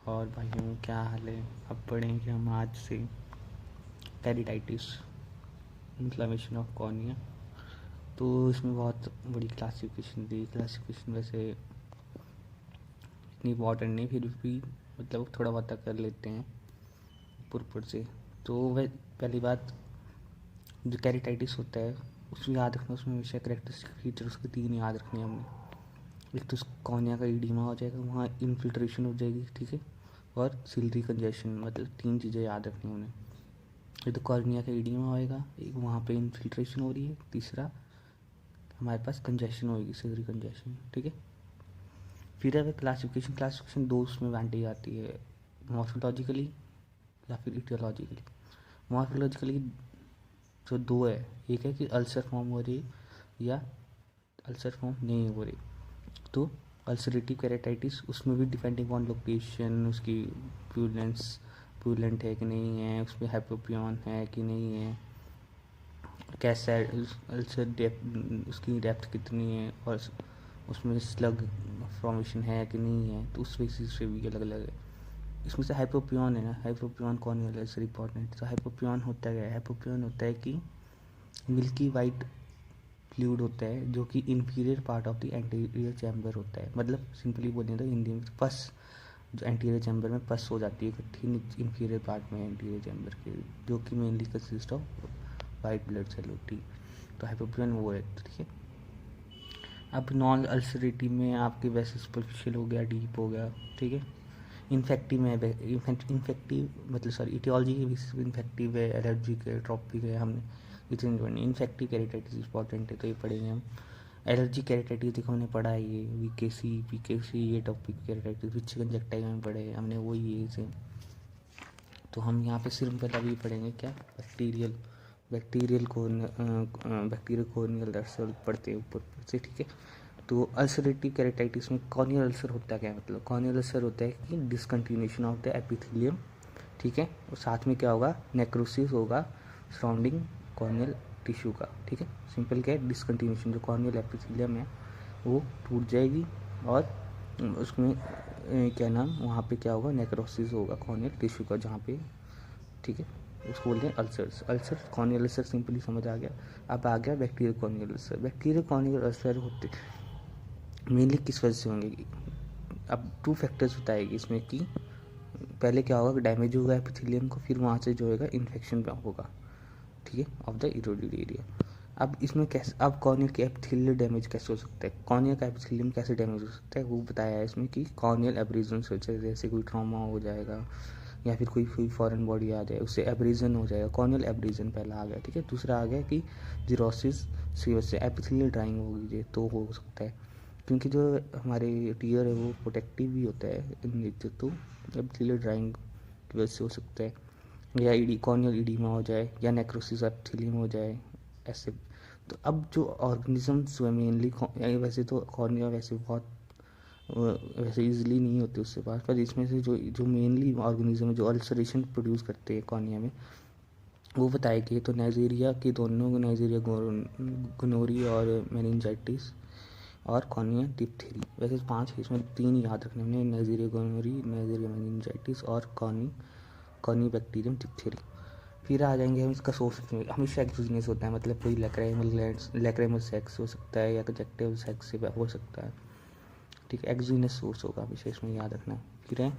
और भाइयों क्या हाल है। अब पढ़ेंगे हम आज से पेरिटाइटिस, इन्फ्लेमेशन ऑफ कॉर्निया। तो इसमें बहुत बड़ी क्लासिफिकेशन दी। क्लासिफिकेशन वैसे इतनी इम्पॉर्टेंट नहीं, फिर भी मतलब थोड़ा बहुत कर लेते हैं ऊपर से। तो वह पहली बात, जो कैरिटाइटिस होता है उसमें याद रखना, उसमें हमेशा करेक्टरिस्टिक फीचर उसके 3 याद रखने हैं हमने। एक तो कॉर्निया का ईडिमा हो जाएगा, वहाँ इन्फिल्ट्रेशन हो जाएगी, ठीक है, और सिलरी कंजेशन, मतलब 3 चीज़ें याद रखनी उन्हें। ये तो कॉर्निया का ईडिमा होएगा, एक वहाँ पे इन्फिल्ट्रेशन हो रही है, तीसरा हमारे पास कंजेशन होएगी, सिलरी कंजेशन, ठीक है। फिर है क्लासिफिकेशन। क्लासिफिकेशन 2 उसमें बांटी जाती है, मॉर्फोलॉजिकली या फिर इटियोलॉजिकली। मॉर्फोलॉजिकली जो 2 है, एक है कि अल्सर फॉर्म हो रही या अल्सर फॉर्म नहीं हो रही। तो अल्सरेटिव केराटाइटिस, उसमें भी डिपेंडिंग ऑन लोकेशन, उसकी प्यूलेंस प्यूलेंट है कि नहीं है, उसमें हाइपोपियन है कि नहीं है, कैसा अल्सर डेप्थ, उसकी डेप्थ कितनी है, और उसमें स्लग फॉर्मेशन है कि नहीं है, तो उस बेसिस पे भी अलग अलग है। इसमें से हाइपोपियन है ना, हाइपोपियन कौन है सर इंपॉर्टेंट। तो हाइपोपियन होता है, हाइपोपियन होता है कि मिल्की वाइट फ्लूइड होता है जो कि inferior part of the anterior chamber होता है। मतलब सिंपली बोलें तो हिंदी में पस, जो एंटीरियर चैम्बर में पस हो जाती है इकट्ठी इंफीरियर पार्ट में एंटीरियर चैम्बर के, जो कि mainly consist of white blood cell होती है। तो हाइपोपियन वो है, ठीक है। अब नॉन अल्सरेटिव में आपके वैसे सुपरफिशियल हो गया, डीप हो गया, ठीक है। इन्फेक्टिव में इन्फेक्टिव मतलब सॉरी इटियोलॉजी के बेसिस पे इन्फेक्टिव है, एलर्जिक है, ट्रॉपिक है, हमने इतने पढ़नी। इन्फेक्टिव कैरेटाइटिस इंपॉर्टेंट है, तो ये पढ़ेंगे हम। एलर्जी कैरेटाइटिस देखो हमने पढ़ा है, ये वीकेसी पीकेसी, ये टॉपिक कैरेटाइटिस विच कंजक्टाइव में पढ़े हैं हमने, वही है सेम। तो हम यहाँ पे सिर्फ पहला भी पढ़ेंगे क्या, बैक्टीरियल बैक्टीरियल कॉर्नियल अल्सर पढ़ते हैं ऊपर से, ठीक है। तो अल्सरेटिव कैरेटाइटिस में कॉर्नियल अल्सर होता क्या है, मतलब कॉर्नियल अल्सर होता है कि डिसकंटिन्यूशन ऑफ द एपिथेलियम, ठीक है, और साथ में क्या होगा, नेक्रोसिस होगा सराउंडिंग कॉर्नियल टिश्यू का, ठीक है। सिंपल क्या है, डिसकंटिन्यूशन, जो कॉर्नियल एपिथेलियम है वो टूट जाएगी, और उसमें क्या नाम, वहाँ पे क्या होगा, नेक्रोसिस होगा कॉर्नियल टिश्यू का जहाँ पे, ठीक है। उसको बोलते हैं ulcers. Ulcer corneal ulcer simply समझ आ गया। अब आ गया bacterial corneal ulcer. Bacterial corneal ulcer होते मेनली किस वजह से होंगे। अब 2 फैक्टर्स बताएगी इसमें कि पहले क्या होगा, डैमेज होगा एपिथेलियम को, फिर वहाँ से जो होगा इन्फेक्शन होगा, ठीक है, ऑफ द इरोडेड एरिया। अब इसमें कैसे, अब कॉर्निया के एपिथेलियल डैमेज कैसे हो सकता है, कॉर्निया का एपिथेलियम कैसे डैमेज हो सकता है, वो बताया है इसमें कि कॉर्नियल एब्रेजन से, जैसे कोई ट्रॉमा हो जाएगा या फिर कोई फॉरेन बॉडी आ जाए, उससे एब्रेजन हो जाएगा, कॉर्नियल एब्रेजन पहला आ गया, ठीक है। दूसरा आ गया कि जीरोसिस की वजह से एपिथेलियल ड्राइंग होगी, ये तो हो सकता है, क्योंकि जो हमारे टीयर है वो प्रोटेक्टिव भी होता है इन नेचर, तो एपिथेलियल ड्राइंग की वजह से हो सकता है, या कॉर्नियल इडीमा हो जाए, या नेक्रोसिस एपिथेलियम हो जाए, ऐसे। तो अब जो ऑर्गेनिजम्स जो है मेनली, वैसे तो कॉर्निया वैसे बहुत वैसे इजीली नहीं होते उससे पास, पर इसमें से जो जो मेनली ऑर्गेनिज्म है जो अल्सरेशन प्रोड्यूस करते हैं कॉर्निया में, वो बताए गए। तो नाइजीरिया के दोनों, नाइजीरिया गोनोरी और मेनिंजाइटिस, और कॉर्निया डिप्थेरी, वैसे 5 है, इसमें 3 याद रखने हमने, नाइजीरिया गोनोरी, नाइजीरिया मेनिंजाइटिस और कॉर्नी बैक्टीरियम डिप्थेरी। फिर आ जाएंगे हम इसका सोर्स में, हमेशा एक्सोजीनियस होता है, मतलब कोई लैक्राइमल सेक्स हो सकता है या कंजक्टिव सेक्स से हो सकता है, ठीक है, एक्सोजीनियस सोर्स होगा हमेशा, इसमें याद रखना है। फिर है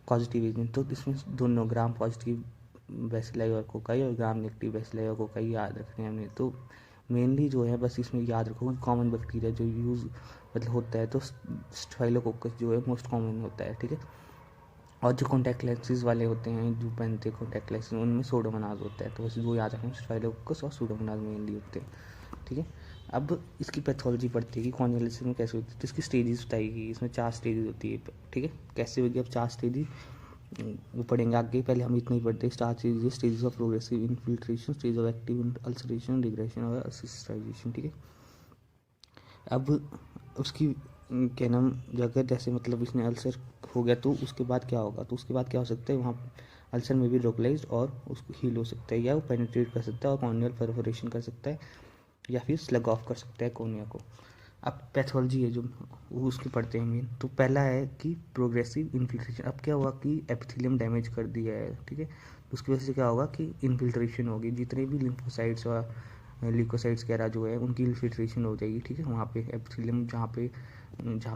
पॉजिटिव एजेंट, तो इसमें दोनों ग्राम पॉजिटिव बेसिलाई और कोकाई और ग्राम नेगेटिव बेसिलाई और कोकाई याद रखने हैं हमने। तो मेनली जो है बस इसमें याद रखो कॉमन बैक्टीरिया जो यूज़ मतलब होता है, तो स्टाइलोकोकस जो है मोस्ट कॉमन होता है, ठीक है। और जो कॉन्टैक्ट लेंसेज वाले होते हैं, जो पहनते हैं कॉन्टैक्ट लेंसेज, उनमें सोडोमोनाज होता है, तो बस वो याद रखें, स्टाइलोकोकस और सोडोमोनाज मेनली होते हैं, ठीक है। अब इसकी पैथोलॉजी पढ़ती है कि कॉर्नियल अल्सर में कैसे होती है, तो इसकी स्टेजेस बताएगी, इसमें 4 स्टेजेस होती है, ठीक है। कैसे होगी, अब 4 स्टेजेस वो पढ़ेंगे आगे, पहले हम इतना ही पढ़ते हैं। Star stages of progressive infiltration, stage of active ulceration, regression और असिस्टाइजेशन, ठीक है। अब उसकी क्या नाम, जगह जैसे मतलब इसने अल्सर हो गया तो उसके बाद क्या होगा, तो उसके बाद क्या हो सकता है, वहाँ अल्सर में भी लोकलाइज्ड और उसको हील हो सकता है, या वो पेनिट्रेट कर सकता है और कॉर्नियल परफोरेशन कर सकता है, या फिर स्लग ऑफ कर सकता है कोनिया को। अब पैथोलॉजी है जो वो उसके पढ़ते हैं मेन। तो पहला है कि प्रोग्रेसिव इन्फिल्ट्रेशन। अब क्या हुआ कि एपिथेलियम डैमेज कर दिया है, ठीक है, तो उसकी वजह से क्या होगा कि इन्फिल्ट्रेशन होगी, जितने भी लिम्फोसाइट्स और ल्यूकोसाइट्स वगैरह जो है उनकी इन्फिल्ट्रेशन हो जाएगी, ठीक है, वहाँ पे एपिथेलियम जहाँ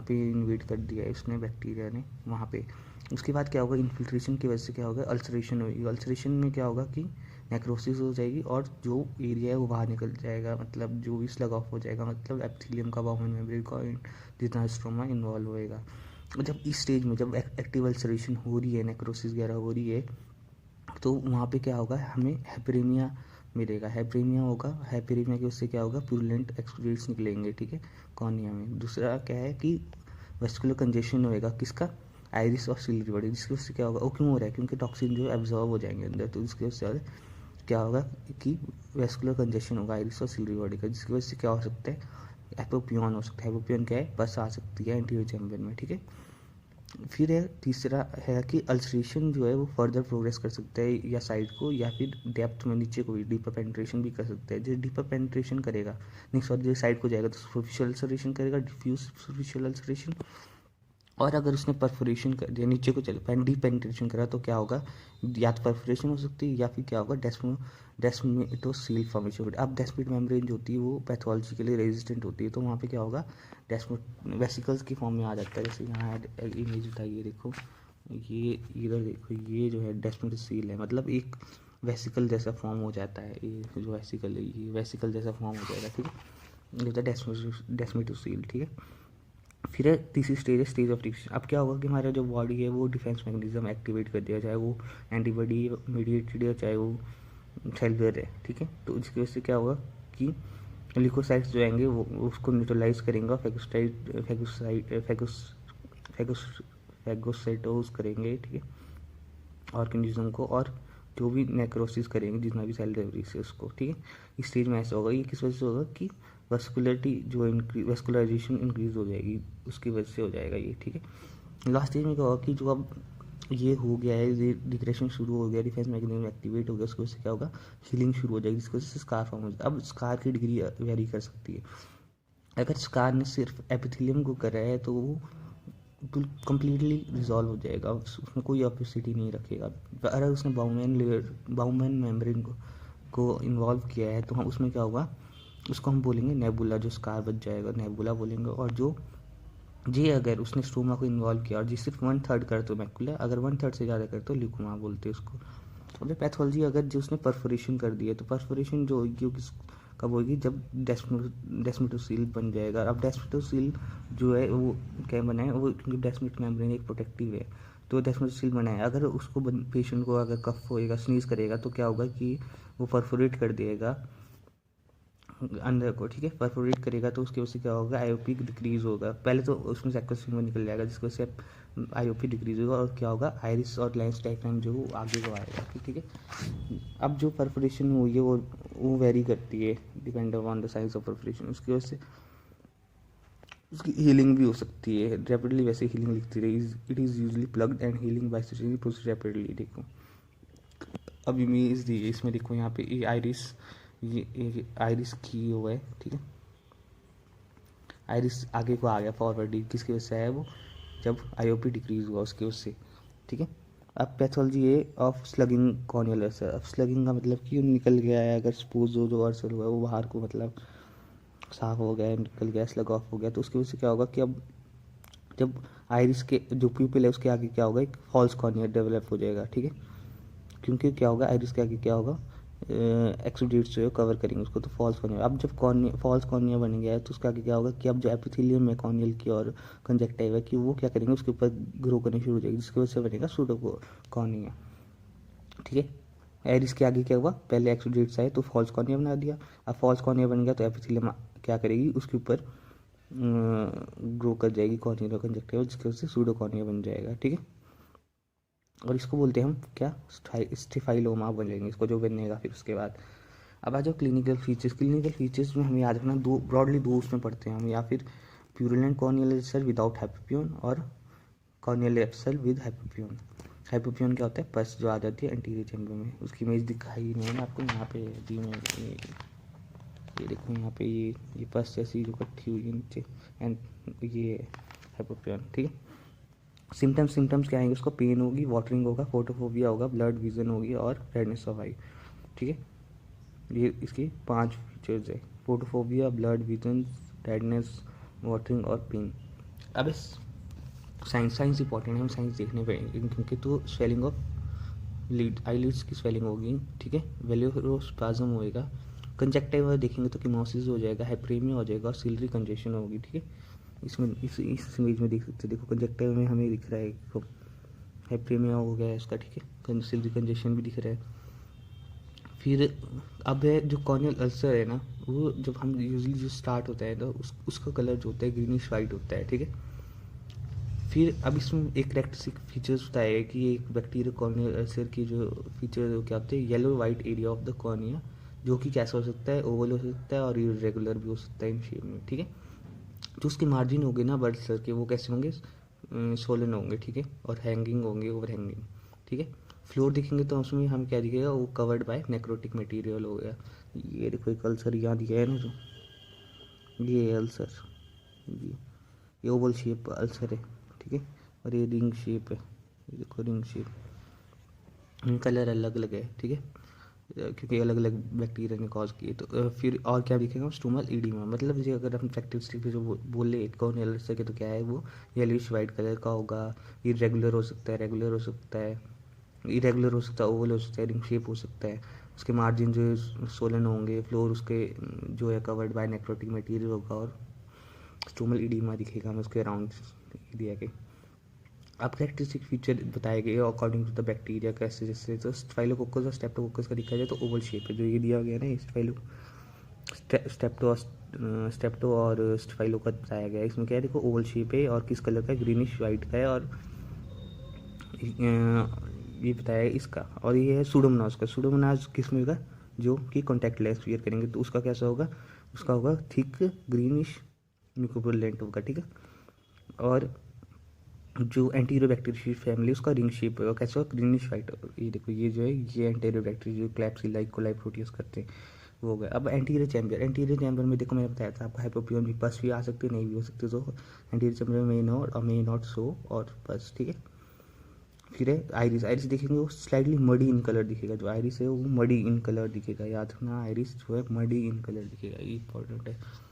पे इन्वेड कर दिया है उसने बैक्टीरिया ने वहाँ पे। उसके बाद क्या होगा, इन्फिल्ट्रेशन की वजह से क्या होगा, अल्सरेशन होगी। अल्सरेशन में क्या होगा कि नेक्रोसिस हो जाएगी और जो एरिया है वो बाहर निकल जाएगा, मतलब जो भी स्लग ऑफ हो जाएगा, मतलब एपिथेलियम का बाउमेन मेम्ब्रेन का जितना स्ट्रोमा इन्वॉल्व होएगा। जब इस स्टेज में जब एक्टिव अल्सरेशन हो रही है, नेक्रोसिस वगैरह हो रही है, तो वहाँ पे क्या होगा, हमें हेपरेमिया मिलेगा। हेपरेमिया होगा, हेपरेमिया की उससे क्या होगा, प्यूरुलेंट एक्सुडेट्स निकलेंगे, ठीक है, कॉर्निया में। दूसरा क्या है कि वेस्कुलर कंजेशन होएगा, किसका, आइरिस और सिलियरी बॉडी, जिसकी वजह से क्या होगा, वो क्यों हो रहा है, क्योंकि टॉक्सिन जो एब्जॉर्ब हो जाएंगे अंदर, तो जिसकी वजह से क्या होगा कि वेस्कुलर कंजेशन होगा आइरिस और सिलियरी बॉडी का, जिसकी वजह से क्या हो सकता है, एपोपियन हो सकता है। एपोपियन क्या है, बस आ सकती है एंटीरियर चैम्बर में, ठीक है। फिर है तीसरा है कि अल्सरेशन जो है वो फर्दर प्रोग्रेस कर सकता है या साइड को या फिर डेप्थ में नीचे को भी डीपर पेनिट्रेशन भी कर सकता है। जो डीपर पेनिट्रेशन करेगा, नहीं सॉरी, जो साइड को जाएगा तो सुपरफिशियल अल्सरेशन करेगा, डिफ्यूज सुपरफिशियल अल्सरेशन। और अगर उसने परफोरेशन कर दिया, नीचे को चले डीप पेनिट्रेशन करा, तो क्या होगा, या तो परफोरेशन हो सकती है या फिर क्या होगा, डेस्मेटोसील फॉर्मेशन। अब डेस्मिड मेम्ब्रेन जो होती है वो पैथोलॉजी के लिए रेजिस्टेंट होती है, तो वहाँ पे क्या होगा, डेस्मिड वेसिकल्स की फॉर्म में आ जाता है। जैसे यहाँ इमेज उठाइए, देखो ये इधर देखो, ये जो है डेस्मेटोसील है, मतलब एक वेसिकल जैसा फॉर्म हो जाता है, ये जो वेसिकल है ये वेसिकल जैसा फॉर्म हो जाएगा, ठीक है, ये होता है डेस्मेटोसील, ठीक है। फिर है तीसरी स्टेज है स्टेज ऑफ डिक्शन। अब क्या होगा कि हमारा जो बॉडी है वो डिफेंस मैकेनिज्म एक्टिवेट कर दिया, चाहे वो एंटीबॉडी मीडिएटेड है चाहे वो सेलुलर है, ठीक है। तो इसकी वजह से क्या होगा कि ल्यूकोसाइट्स जो आएंगे वो उसको न्यूट्रलाइज करेंगे, फैगोसाइटोज करेंगे, ठीक है, ऑर्गेनिज्म को, और जो भी नेक्रोसिस करेंगे जितना भी सेल डिलीवरी से उसको, ठीक है। इस स्टेज में ऐसा होगा, ये किस वजह से होगा कि वस्कुलरिटी जो वस्कुलराइजेशन इंक्रीज हो जाएगी, उसकी वजह से हो जाएगा ये, ठीक है। लास्ट स्टेज में क्या होगा कि जो अब ये हो गया है, ये डिग्रेशन शुरू हो गया, डिफेंस मैकेनिज्म एक्टिवेट हो गया, उसकी वजह से क्या होगा, हीलिंग शुरू हो जाएगी, जिसकी वजह से स्कार फॉर्म हो जाएगा। अब स्कार की डिग्री वेरी कर सकती है। अगर स्कार ने सिर्फ एपिथेलियम को करा है तो वो कम्प्लीटली रिजॉल्व हो जाएगा, उसमें कोई ऑपेसिटी नहीं रखेगा। अगर उसने बाउमेन मेम्ब्रेन को इन्वॉल्व किया है तो हम उसमें क्या होगा, उसको हम बोलेंगे नेबुला, जो स्कार बच जाएगा नेबुला बोलेंगे। और जो जी अगर उसने स्टोमा को इन्वॉल्व किया और जी सिर्फ 1/3 कर तो मैकुला, अगर 1/3 से ज़्यादा कर तो ल्यूकोमा बोलते हैं उसको। और पैथोलॉजी अगर जो उसने परफोरेशन कर दिया तो परफोरेशन जो होगी वो कब होगी, जब डेस्मेटोसील बन जाएगा। अब डेस्मेटोसील जो है वो क्या बना है, वो क्योंकि डेस्मेट मेम्ब्रेन एक प्रोटेक्टिव है, तो डेस्मेटोसील बना है। अगर उसको पेशेंट को अगर कफ होएगा, स्नीज करेगा, तो क्या होगा कि वो परफोरेट कर देगा अंदर को, ठीक है, परफोरेट करेगा, तो उसकी वजह से क्या होगा, आईओपी डिक्रीज होगा। पहले तो उसमें सैक्रोसिंग निकल जाएगा, जिसकी वजह से आईओपी डिक्रीज होगा, और क्या होगा, आइरिस और लेंस डायफ्राम जो आगे को आएगा, ठीक है। अब जो परफोरेशन हुई है वो वेरी करती है depend on the size of perforation, उसकी वजह से उसकी हीलिंग भी हो सकती है रैपिडली। वैसे हीलिंग लिखती रही, it is usually plugged and healing by surgery proceed rapidly. देखो अब इमेज दी है इसमें, देखो यहाँ पे ये आइरिस की वो है, ठीक है, आइरिस आगे को आ गया फॉरवर्ड, किसकी वजह से है वो, जब आईओपी डिक्रीज हुआ उसकी वजह से, ठीक है। अब पैथोलॉजी है ऑफ स्लगिंग कॉर्नियल अल्सर। अब स्लगिंग का मतलब कि निकल गया है, अगर सपोज जो अल्सर हुआ है वो बाहर को मतलब साफ हो गया, निकल गया, स्लग ऑफ हो गया, तो उसकी वजह से क्या होगा कि अब जब आइरिस के जो प्यूपिल है उसके आगे क्या होगा, एक फॉल्स कॉर्निया डेवलप हो जाएगा, ठीक है। क्योंकि क्या होगा, आइरिस के आगे क्या होगा, एक्सुडेट्स जो है कवर करेंगे उसको, तो फॉल्स कॉर्निया। अब जब फॉल्स कॉर्निया बन गया है तो उसके आगे क्या होगा कि अब जो एपिथेलियम है कॉर्नियल की और कंजक्टिवा की, वो क्या करेंगे, उसके ऊपर ग्रो करनी शुरू हो जाएगी, जिसकी वजह से बनेगा सूडो कॉर्निया, ठीक है। आइरिस के आगे क्या हुआ, पहले एक्सुडेट्स आए तो फॉल्स कॉर्निया बना दिया। अब फॉल्स कॉर्निया बन गया तो एपिथेलियम क्या करेगी, उसके ऊपर ग्रो कर जाएगी कॉर्नियल और कंजक्टिवा, जिसकी वजह से सूडो कॉर्निया बन जाएगा, ठीक है। और इसको बोलते हैं हम क्या, स्टिफाइलोमा बोलेंगे इसको, जो बनेगा फिर उसके बाद। अब आ जाओ क्लिनिकल फीचर्स। क्लिनिकल फीचर्स में हमें याद रखना दो, ब्रॉडली दो उसमें पढ़ते हैं हम, या फिर purulent corneal ulcer without hypopyon और corneal ulcer with hypopyon. Hypopyon क्या होता है, पस जो आ जाती है एंटीरियर चैम्बर में, उसकी इमेज दिखाई मैंने आपको यहाँ पे दी, ये देखो यहाँ पे ये पस जैसी जो इकट्ठी हुई है नीचे, एंड ये हाइपोपियन, ठीक है। सिम्टम्स क्या आएंगे उसको? पेन होगी, वाटरिंग होगा, फोटोफोबिया होगा, ब्लड विजन होगी और रेडनेस ऑफ आई, ठीक है। ये इसकी 5 फीचर्स है, photophobia, blood vision, redness, watering और पेन। अब इस साइंस इंपॉर्टेंट है, हम साइंस देखने पड़ेंगे क्योंकि तो स्वेलिंग ऑफ आईलिड्स की स्वेलिंग होगी, ठीक है, वेलोरोस्पाज्म होएगा, कंजक्टिवा देखेंगे तो कीमोसिस हो जाएगा, हाइपरेमिया हो जाएगा और सिलरी कंजेशन होगी, ठीक है। इसमें इस इमेज में देख सकते हैं, देखो कंजक्टिवा में हमें दिख रहा है हाइपरेमिया हो गया है इसका, ठीक है, सिलरी कंजेशन भी दिख रहा है। फिर अब है जो कॉर्नियल अल्सर है ना, वो जब हम यूजली जो स्टार्ट होता है तो उसका कलर जो होता है ग्रीनिश वाइट होता है, ठीक है। फिर अब इसमें एक करेक्टरिस्टिक फीचर्स बताया है कि एक बैक्टीरिया कॉर्नियल अल्सर की जो फीचर क्या होते हैं, yellow white area of the cornea, जो कि कैसा हो सकता है, ओवल हो सकता है और इरेगुलर भी हो सकता है इन शेप में, ठीक है। जो उसके मार्जिन होंगे ना ब्लड अल्सर के, वो कैसे होंगे? सोलन होंगे, ठीक है, और हैंगिंग होंगे, ओवर हैंगिंग, ठीक है। फ्लोर देखेंगे तो उसमें हम क्या दिखेगा, वो कवर्ड बाय नेक्रोटिक मटेरियल हो गया। ये देखो एक अल्सर यहाँ दिया है ना, जो ये अल्सर, ये ओवल शेप अल्सर है, ठीक है, और ये रिंग शेप है, ये देखो रिंग शेप, कलर अलग अलग है, ठीक है, क्योंकि अलग अलग बैक्टीरिया ने कॉज किए। तो फिर और क्या दिखेगा? स्टोमल ईडिमा, मतलब जो अगर हम फैक्टरिस्टिक पे जो बोले कॉर्नियल अल्सर के, तो क्या है वो? येलिश वाइट कलर का होगा, इरेगुलर हो सकता है, रेगुलर हो सकता है, इरेगुलर हो सकता है, ओवल हो सकता है, रिंग शेप हो सकता है। उसके मार्जिन जो सोलन होंगे, फ्लोर उसके जो है कवर्ड बाय नेक्रोटिक मटेरियल होगा, और स्टोमल ईडिमा दिखेगा हमें उसके अराउंड एरिया के। अब कैरेक्टरिस्टिक फीचर बताए गए अकॉर्डिंग टू द बैक्टीरिया कैसे, जैसे तो स्टाइलोकोकस और स्टेप्टोकोकस का देखा जाए तो ओवल शेप है, जो ये दिया गया है ना, स्टेप्टो और स्टाइलो का बताया गया है। इसमें क्या है, देखो ओवल शेप है और किस कलर का है? ग्रीनिश वाइट का है, और ये बताया है इसका। और ये है सूडोमोनास का। सूडोमोनास किस में होगा? जो कि कॉन्टैक्ट लेंस वियर करेंगे तो उसका कैसा होगा? उसका होगा थिक ग्रीनिश म्यूकोपुलेंट होगा, ठीक है। और जो एंटीरियोबैक्टीरिया फैमिली उसका रिंग शेप है, कैसा ग्रीनिश वाइट। ये देखो ये जो है ये एंटीरियोबैक्टीरिया जो क्लैप्सिला कोलाई प्रोटियस करते हैं वो हो गया। अब एंटीरियर चैम्बर में देखो मैंने बताया था आपको, हाइपोपियन भी पस भी आ सकते नहीं भी हो सकते, तो एंटीरियर चैम्बर में मे नॉट सो और पस, ठीक है। फिर है आइरिस देखेंगे वो स्लाइटली मडी इन कलर दिखेगा, जो आइरिस है वो मडी इन कलर दिखेगा, याद रखना आइरिस जो है मडी इन कलर दिखेगा, ये इंपॉर्टेंट है।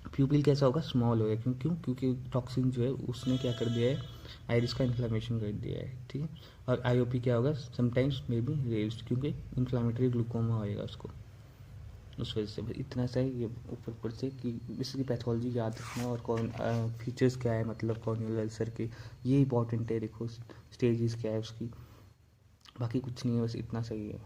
प्यूपिल कैसा होगा? स्मॉल होगा, क्योंकि टॉक्सिन जो है उसने क्या कर दिया है, आइरिस का इन्फ्लामेशन कर दिया है, ठीक है। और आईओपी क्या होगा? समटाइम्स मे बी रेज्ड, क्योंकि इन्फ्लामेटरी ग्लूकोमा होएगा उसको, उस वजह से। इतना सा ये ऊपर से कि इसकी पैथोलॉजी याद रखना, और कौन फीचर्स क्या है मतलब कॉर्नियल अल्सर के, ये इंपॉर्टेंट है। देखो स्टेजेस क्या है उसकी, बाकी कुछ नहीं है, बस इतना सही है।